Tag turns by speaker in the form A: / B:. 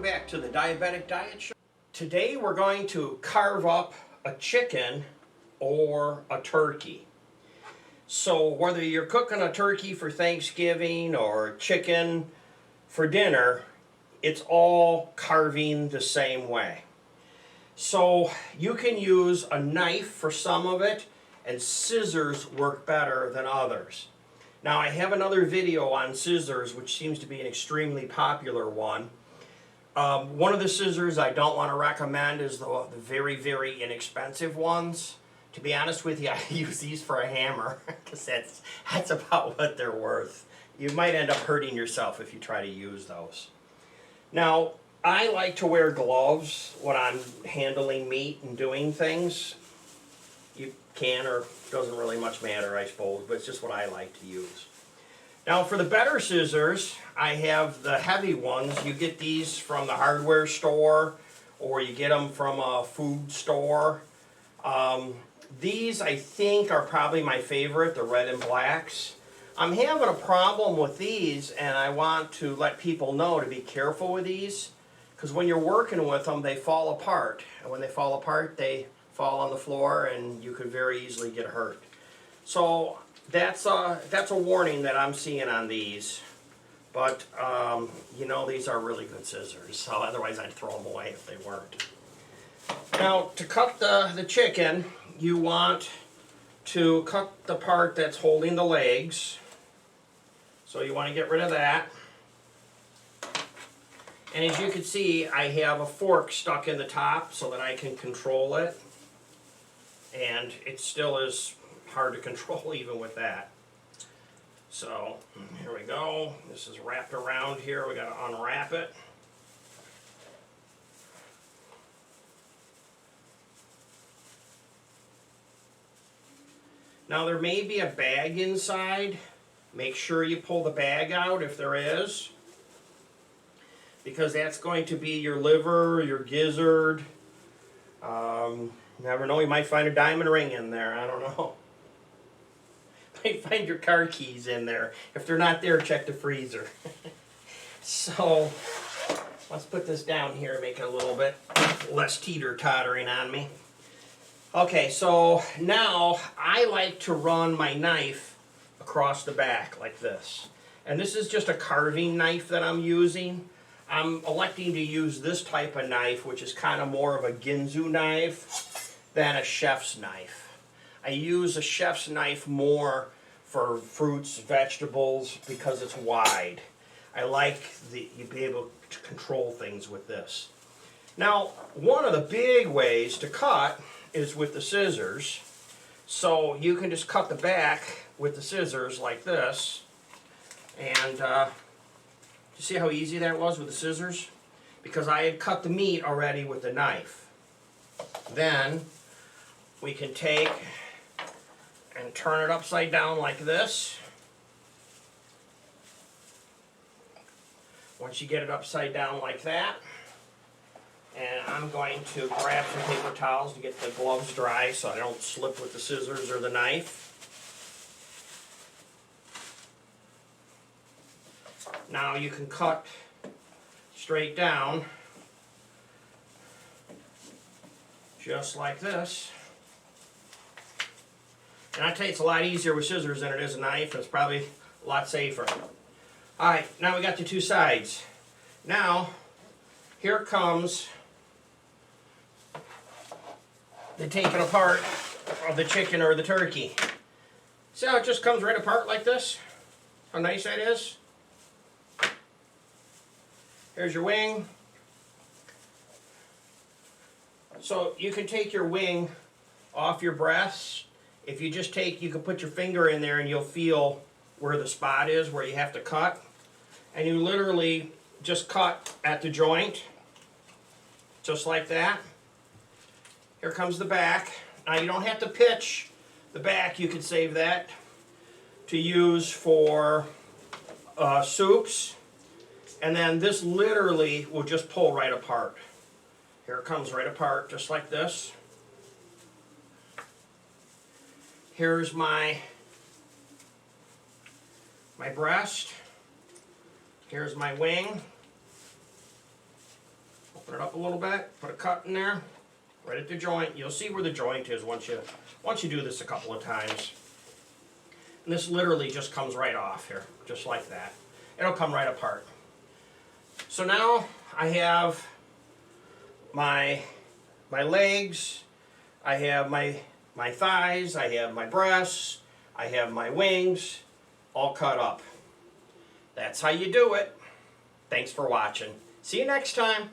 A: back to the Diabetic Diet Show. Today we're going to carve up a chicken or a turkey. So whether you're cooking a turkey for Thanksgiving or chicken for dinner, it's all carving the same way. So you can use a knife for some of it, and scissors work better than others. Now I have another video on scissors, which seems to be an extremely popular one. One of the scissors I don't want to recommend is the very, very inexpensive ones. To be honest with you, I use these for a hammer because that's about what they're worth. You might end up hurting yourself if you try to use those. Now, I like to wear gloves when I'm handling meat and doing things. You can, or doesn't really much matter, I suppose, but it's just what I like to use. Now, for the better scissors, I have the heavy ones. You get these from the hardware store, or you get them from a food store. These, I think, are probably my favorite, the red and blacks. I'm having a problem with these, and I want to let people know to be careful with these, because when you're working with them, they fall apart. And when they fall apart, they fall on the floor, and you could very easily get hurt. So that's a warning that I'm seeing on these. But, you know, these are really good scissors, so otherwise I'd throw them away if they weren't. Now, to cut the chicken, you want to cut the part that's holding the legs. So you want to get rid of that. And as you can see, I have a fork stuck in the top so that I can control it. And it still is hard to control even with that. So here we go. This is wrapped around here. We got to unwrap it. Now there may be a bag inside. Make sure you pull the bag out if there is, because that's going to be your liver, your gizzard. Never know, you might find a diamond ring in there, I don't know. Might find your car keys in there. If they're not there, check the freezer. So, let's put this down here, make it a little bit less teeter-tottering on me. Okay, so now I like to run my knife across the back like this. And this is just a carving knife that I'm using. I'm electing to use this type of knife, which is kind of more of a Ginsu knife than a chef's knife. I use a chef's knife more for fruits, vegetables, because it's wide. I like you be able to control things with this. Now, one of the big ways to cut is with the scissors. So you can just cut the back with the scissors like this. And you see how easy that was with the scissors? Because I had cut the meat already with the knife. Then we can take and turn it upside down like this. Once you get it upside down like that, and I'm going to grab some paper towels to get the gloves dry so I don't slip with the scissors or the knife. Now you can cut straight down, just like this. And I tell you, it's a lot easier with scissors than it is a knife. It's probably a lot safer. Alright, now we got the two sides. Now, here comes the taking apart of the chicken or the turkey. See how it just comes right apart like this? How nice that is? Here's your wing. So you can take your wing off your breast. If you just you can put your finger in there and you'll feel where the spot is, where you have to cut. And you literally just cut at the joint, just like that. Here comes the back. Now you don't have to pitch the back. You could save that to use for soups. And then this literally will just pull right apart. Here it comes right apart, just like this. Here's my breast. Here's my wing. Open it up a little bit, put a cut in there, right at the joint. You'll see where the joint is once you do this a couple of times. And this literally just comes right off here, just like that. It'll come right apart. So now I have my legs, I have my thighs, I have my breasts, I have my wings, all cut up. That's how you do it. Thanks for watching. See you next time.